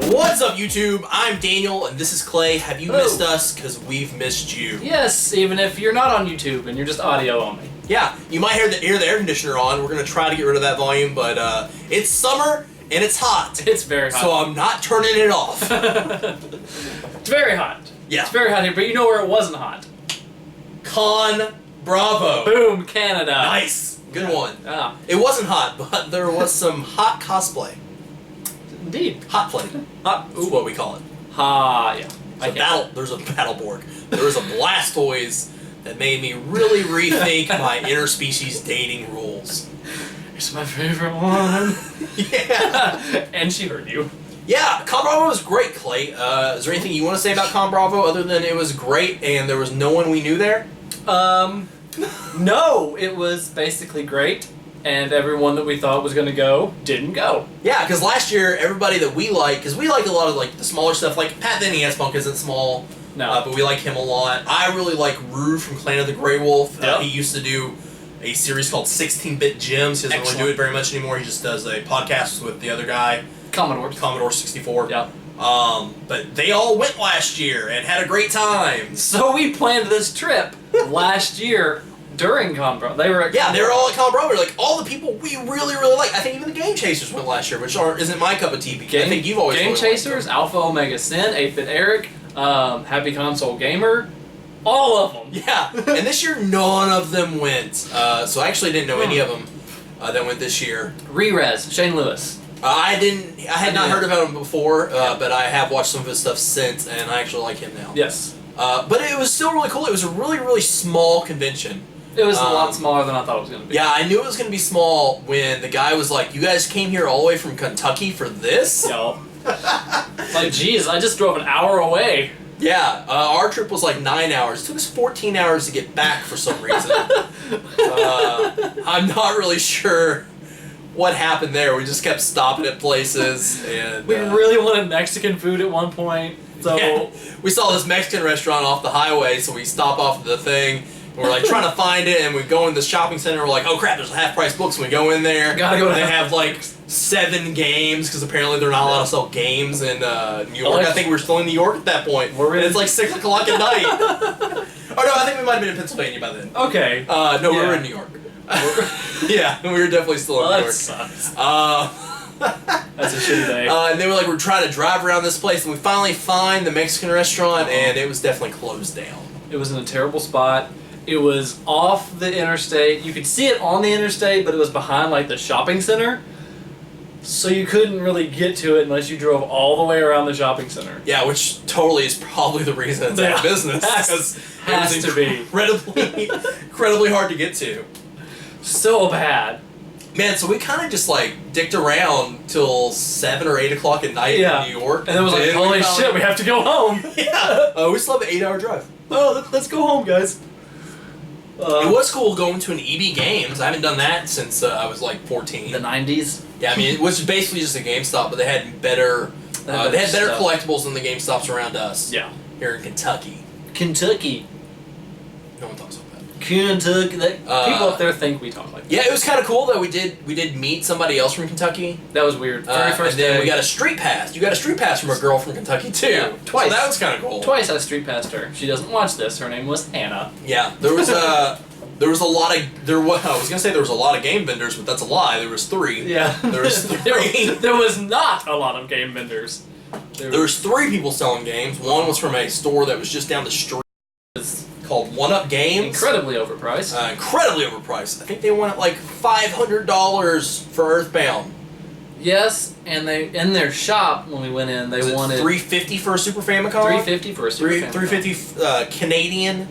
What's up, YouTube? I'm Daniel, and this is Clay. Have you missed us? Because we've missed you. Yes, even if you're not on YouTube and you're just audio only. Yeah, you might hear the air conditioner on. We're going to try to get rid of that volume, but it's summer, and it's hot. It's very hot. So I'm not turning it off. It's very hot. Yeah. It's very hot here, but you know where it wasn't hot? ConBravo. Boom, Canada. Nice. Good one. Ah. It wasn't hot, but there was some hot cosplay. Indeed. Hot play. Hot. That's what we call it. Yeah. There's a Battleborg. There was a Blastoise that made me really rethink my interspecies dating rules. It's my favorite one. Yeah. And she heard you. Yeah, ConBravo was great, Clay. Is there anything you want to say about ConBravo other than it was great and there was no one we knew there? No, it was basically great, and everyone that we thought was going to go didn't go. Yeah, because last year, everybody that we like, because we like a lot of like the smaller stuff, like Pat the NES Punk isn't small, No. but we like him a lot. I really like Rue from Clan of the Grey Wolf. Yep. He used to do a series called 16-Bit Gems. He doesn't really do it very much anymore. He just does a podcast with the other guy. Commodore 64. Yeah. But they all went last year and had a great time. So we planned this trip last year during ConBravo. They were at They were all at ConBravo. Like all the people we really like. I think even the Game Chasers went last year, which isn't my cup of tea. Because I think you've always Game really Chasers, Alpha Omega Sin, 8-Bit Eric, Happy Console Gamer, all of them. Yeah, and this year none of them went. So I actually didn't know any of them that went this year. Re-Res, Shane Lewis. I had not heard about him before, but I have watched some of his stuff since, and I actually like him now. Yes. But it was still really cool. It was a really small convention. It was a lot smaller than I thought it was going to be. Yeah, I knew it was going to be small when the guy was like, "You guys came here all the way from Kentucky for this?" Yo. Like, geez, I just drove an hour away. Yeah, our trip was like 9 hours. It took us 14 hours to get back for some reason. I'm not really sure what happened there. We just kept stopping at places, and We really wanted Mexican food at one point, so... Yeah, we saw this Mexican restaurant off the highway, so we stop off at the thing, and we're like trying to find it, and we go in the shopping center, we're like, oh crap, there's a half-price books, and we go in there, Gotta go and they to have like 7 games, because apparently they're not allowed to sell games in New York. I think we were still in New York at that point, and it's like 6 o'clock at night. Oh no, I think we might have been in Pennsylvania by then. Okay. No, we were in New York. Yeah, we were definitely still in New York. That sucks. That's a shitty day. And they were like, we're trying to drive around this place, and we finally find the Mexican restaurant, and it was definitely closed down. It was in a terrible spot. It was off the interstate. You could see it on the interstate, but it was behind like the shopping center. So you couldn't really get to it unless you drove all the way around the shopping center. Yeah, which totally is probably the reason it's out of business. Has to be. Incredibly hard to get to. So bad. Man, so we kind of just like dicked around till 7 or 8 o'clock at night in New York. And it was like, holy shit, we have to go home. Yeah. We still have an 8-hour drive. Oh, let's go home, guys. It was cool going to an EB Games. I haven't done that since I was like 14. The 90s? Yeah, I mean, it was basically just a GameStop, but they had better collectibles than the GameStops around us. Yeah. Here in Kentucky. Kentucky. No one talks like that. Kentucky. People up there think we talk like that. Yeah, it was kind of cool that we did meet somebody else from Kentucky. That was weird. Very first and then day. we got a street pass. You got a street pass from a girl from Kentucky too. Yeah, twice. So that was kind of cool. Twice I street passed her. She doesn't watch this. Her name was Anna. Yeah, there was a lot of game vendors, but that's a lie. There was 3. Yeah. There was 3. There was not a lot of game vendors. There was 3 people selling games. One was from a store that was just down the street. It's called One Up Games. Incredibly overpriced. Incredibly overpriced. I think they wanted like $500 for Earthbound. Yes, and they in their shop when we went in, they wanted $350 for a Super Famicom. $350 for a Super Famicom. $350 Canadian,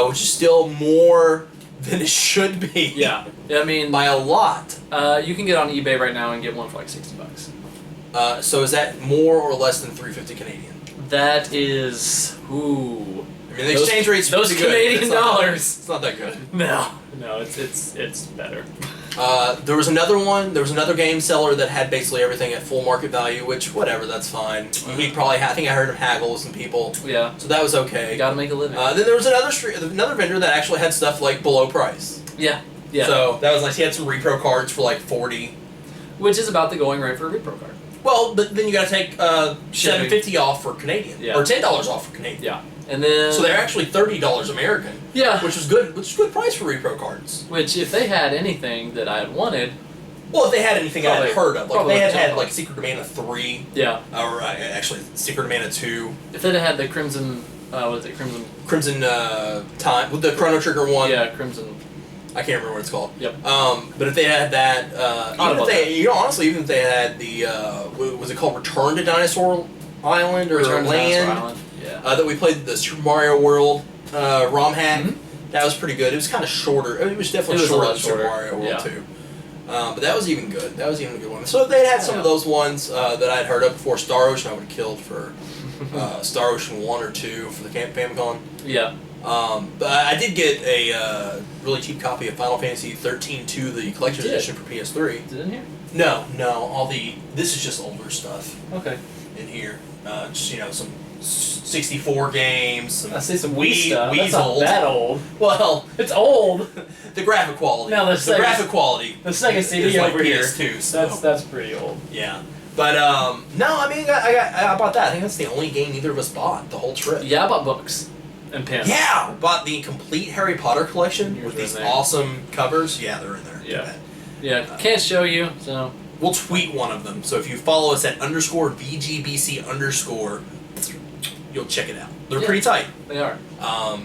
which is still more than it should be. Yeah, I mean by a lot. You can get on eBay right now and get one for like $60. So is that more or less than $350 Canadian? That is I mean, the exchange rate's those pretty Canadian good. dollars. It's not that good. No, it's better. There was another one. There was another game seller that had basically everything at full market value, which whatever, that's fine. He probably I think I heard him haggle with some people. Yeah. So that was okay. You gotta make a living. Then there was another vendor that actually had stuff like below price. Yeah. Yeah. So that was nice. He had some repro cards for like $40. Which is about the going rate for a repro card. Well, but then you got to take $7.50 off for Canadian, or $10 off for Canadian. Yeah, and then so they're actually $30 American. Yeah, which is good. Which is good price for repro cards. Which, if they had anything that I had wanted. Well, if they had anything I had heard of, like if they had like Secret of Mana 3, yeah, or actually Secret of Mana 2. If they'd had the Crimson, what is it, Crimson Time with the Chrono Trigger one. Yeah, Crimson. I can't remember what it's called. Yep. But if they had that, even if they, honestly, even if they had the, was it called Return to Dinosaur Island or Return to Land? Dinosaur Island. Yeah. That we played the Super Mario World ROM hack. Mm-hmm. That was pretty good. It was kind of shorter. I mean, it was definitely shorter than Super Mario World 2. But that was even good. That was even a good one. So if they had some of those ones that I'd heard of before Star Ocean, I would have killed for Star Ocean 1 or 2 for the Famicom. Yeah. But I did get a really cheap copy of Final Fantasy 13-2, the collector's edition for PS3. Is it in here? No. This is just older stuff. Okay. In here. Just, some 64 games. I see some Wii stuff. That's not that old. Well, it's old. The graphic quality. No, the graphic quality. The second CD over here. PS2, so. That's pretty old. Yeah. But no, I mean, I bought that. I think that's the only game either of us bought the whole trip. Yeah, I bought books and pins. Yeah, bought the complete Harry Potter collection with these awesome covers. Yeah, they're in there. Yeah. Yeah, can't show you, so. We'll tweet one of them. So if you follow us at _VGBC_, you'll check it out. They're pretty tight. They are. I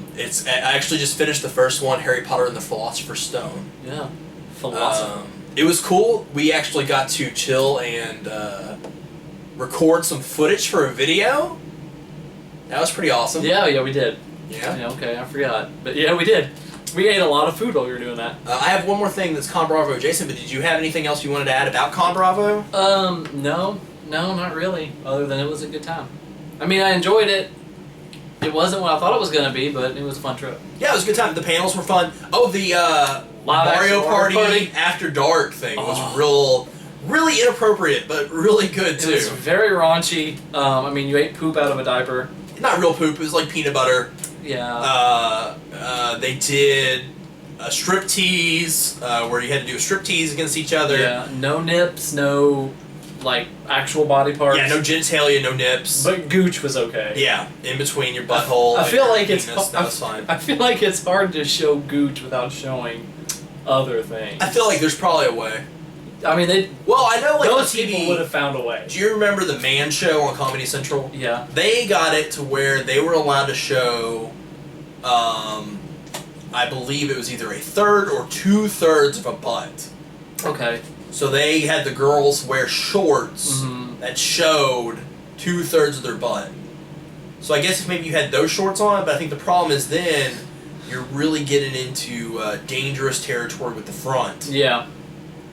actually just finished the first one, Harry Potter and the Philosopher's Stone. Yeah. Philosopher. It was cool. We actually got to chill and record some footage for a video. That was pretty awesome. Yeah, we did. Yeah? Okay, I forgot. But yeah, we did. We ate a lot of food while we were doing that. I have one more thing that's ConBravo adjacent, but did you have anything else you wanted to add about ConBravo? No, not really. Other than it was a good time. I mean, I enjoyed it. It wasn't what I thought it was going to be, but it was a fun trip. Yeah, it was a good time. The panels were fun. Oh, the Mario Party After Dark thing was really inappropriate, but really good, too. It was very raunchy. I mean, you ate poop out of a diaper. Not real poop. It was like peanut butter. Yeah. They did a striptease where you had to do a striptease against each other. Yeah. No nips, no actual body parts. Yeah, no genitalia, no nips. But gooch was okay. Yeah, in between your butthole. I feel like it's that was fine. I feel like it's hard to show gooch without showing other things. I feel like there's probably a way. I mean, Well, I know those people would have found a way. Do you remember the Man Show on Comedy Central? Yeah. They got it to where they were allowed to show, I believe it was either a third or 2/3 of a butt. Okay. So they had the girls wear shorts that showed 2/3 of their butt. So I guess if maybe you had those shorts on, but I think the problem is then you're really getting into dangerous territory with the front. Yeah.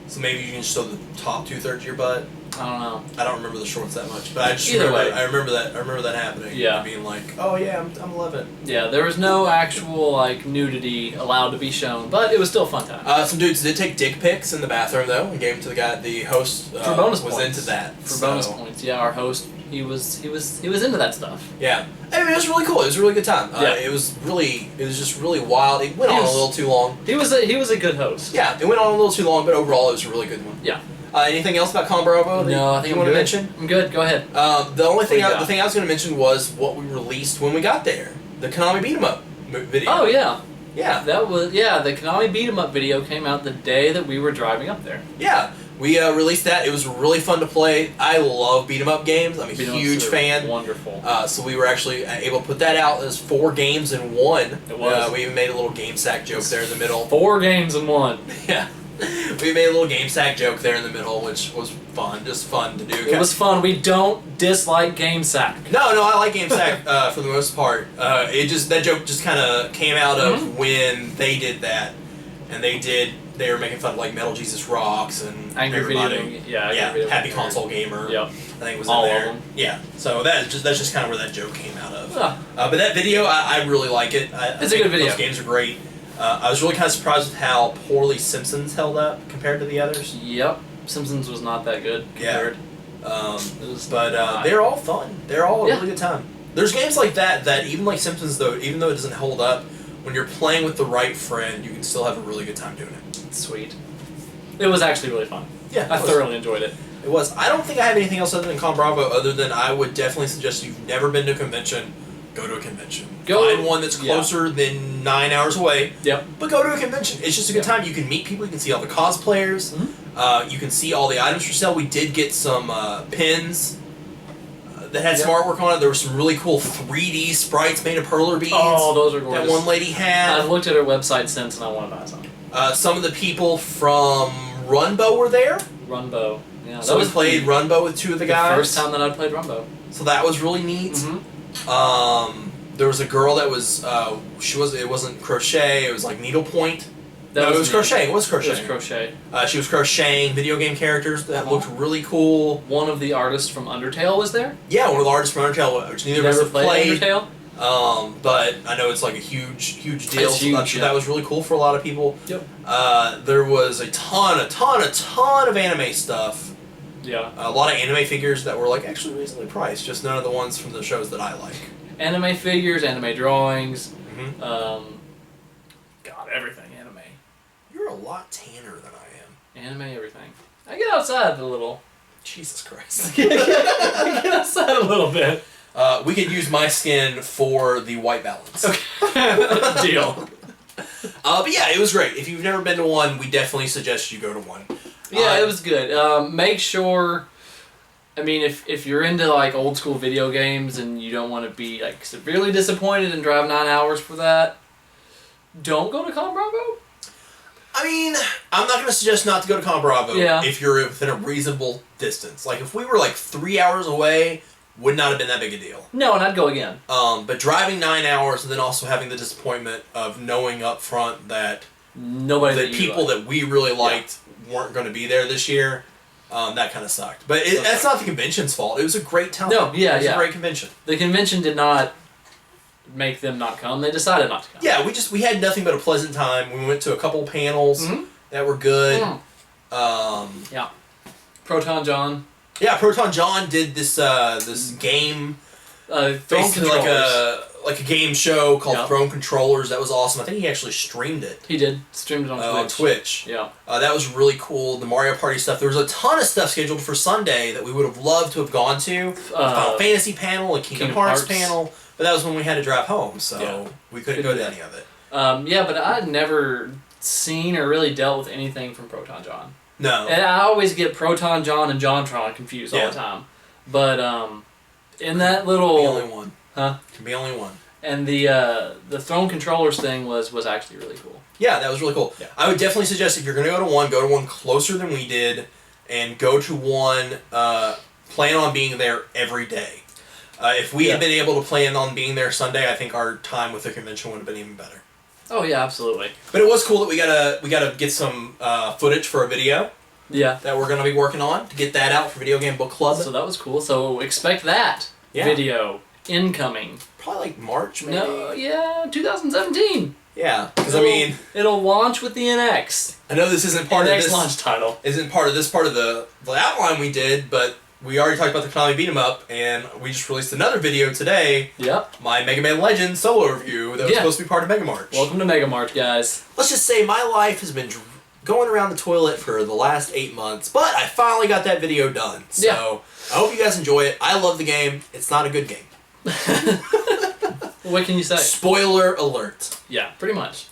So maybe you can show the top 2/3 of your butt. I don't know. I don't remember the shorts that much, but I just Either way. I remember that happening. Yeah. Being like, oh yeah, I'm loving it. Yeah, there was no actual nudity allowed to be shown, but it was still a fun time. Some dudes did take dick pics in the bathroom though, and gave them to the guy. The host for bonus was points. into that. For bonus points, yeah. Our host, he was into that stuff. Yeah, I mean, it was really cool. It was a really good time. Yeah. It was just really wild. It went on a little too long. He was a good host. Yeah, it went on a little too long, but overall it was a really good one. Yeah. Anything else about ConBravo? No, I think you want to mention? I'm good. Go ahead. The only thing the thing I was going to mention was what we released when we got there. The Konami Beat 'em Up video. Oh yeah. Yeah. That was the Konami Beat 'em Up video came out the day that we were driving up there. Yeah. We released that. It was really fun to play. I love beat 'em up games. I'm a huge fan. Wonderful. So we were actually able to put that out as 4 games in one. It was. We even made a little game sack joke there in the middle. 4 games in one. Yeah. We made a little game sack joke there in the middle, which was fun. Just fun to do. It was fun. We don't dislike game sack. No, I like game sack for the most part. That joke just kind of came out of when they did that, and they were making fun of Metal Jesus Rocks and Angry everybody. Video Game. Happy Console Gamer. Yep. I think it was all in there. of them. Yeah. So that's just kind of where that joke came out of. But that video, I really like it. It's a good video. Those games are great. I was really kind of surprised with how poorly Simpsons held up compared to the others. Yep. Simpsons was not that good compared. But they're all fun. They're all a really good time. There's games like that even like Simpsons though, even though it doesn't hold up, when you're playing with the right friend, you can still have a really good time doing it. Sweet. It was actually really fun. Yeah, I thoroughly enjoyed it. It was. I don't think I have anything else other than ConBravo, other than I would definitely suggest if you've never been to a convention, go to a convention. Find one that's closer than 9 hours away. Yep. But go to a convention. It's just a good time. You can meet people. You can see all the cosplayers. Mm-hmm. You can see all the items for sale. We did get some pins that had some artwork on it. There were some really cool 3D sprites made of perler beads. Oh, those are gorgeous. That one lady had. I've looked at her website since, and I want to buy some. Some of the people from Runbow were there. Runbow. Yeah, So we played Runbow with two of the guys. The first time that I played Runbow. So that was really neat. Mm-hmm. There was a girl that was it wasn't crochet, it was like needlepoint. No, it was crocheting. It was crocheting. It was crochet. She was crocheting video game characters that looked really cool. One of the artists from Undertale was there? Yeah, one of the artists from Undertale, which neither of us have played Undertale? But I know it's like a huge deal. It's huge, I'm sure that was really cool for a lot of people. Yep. There was a ton of anime stuff. Yeah. A lot of anime figures that were like actually reasonably priced, just none of the ones from the shows that I like. Anime figures, anime drawings, Mm-hmm. God, everything anime. You're a lot tanner than I am. Anime, everything. I get outside a little. Jesus Christ. I get outside a little bit. We could use my skin for the white balance. Okay. Deal. But yeah, it was great. If you've never been to one, we definitely suggest you go to one. Yeah, it was good. Make sure, I mean, if you're into like old school video games and you don't want to be like severely disappointed and drive 9 hours for that, don't go to ConBravo. I mean, I'm not going to suggest not to go to ConBravo if you're within a reasonable distance. Like, if we were like 3 hours away, would not have been that big a deal. No, and I'd go again. But driving 9 hours and then also having the disappointment of knowing up front that people that we really liked weren't going to be there this year, that kind of sucked. But that's not the convention's fault. It was a great time. No, it was a great convention. The convention did not make them not come. They decided not to come. Yeah, we had nothing but a pleasant time. We went to a couple panels that were good. Yeah. Proton John. Yeah, Proton John did this game, basically like a game show called Throne Controllers. That was awesome. I think he actually streamed it. He did. Streamed it on Twitch. Yeah. That was really cool. The Mario Party stuff. There was a ton of stuff scheduled for Sunday that we would have loved to have gone to. Final Fantasy panel, a Kingdom Hearts panel. But that was when we had to drive home, so we couldn't go to any of it. But I'd never seen or really dealt with anything from Proton John. No. And I always get Proton John and JonTron confused all the time. But in that little... Can be only one. Huh? Can be only one. And the Throne Controllers thing was actually really cool. Yeah, that was really cool. Yeah. I would definitely suggest if you're going to go to one closer than we did, and go to one, plan on being there every day. If we had been able to plan on being there Sunday, I think our time with the convention would have been even better. Oh yeah, absolutely. But it was cool that we gotta get some footage for a video. Yeah. That we're gonna be working on to get that out for Video Game Book Club. So that was cool. So expect that video incoming. Probably like March, maybe. No, 2017. Yeah, because I mean, it'll launch with the NX. I know this isn't part of this launch title. Isn't part of the outline we did, but we already talked about the Konami Beat 'em Up, and we just released another video today. Yep. My Mega Man Legends solo review that was supposed to be part of Mega March. Welcome to Mega March, guys. Let's just say my life has been going around the toilet for the last 8 months, but I finally got that video done. So I hope you guys enjoy it. I love the game. It's not a good game. What can you say? Spoiler alert. Yeah, pretty much.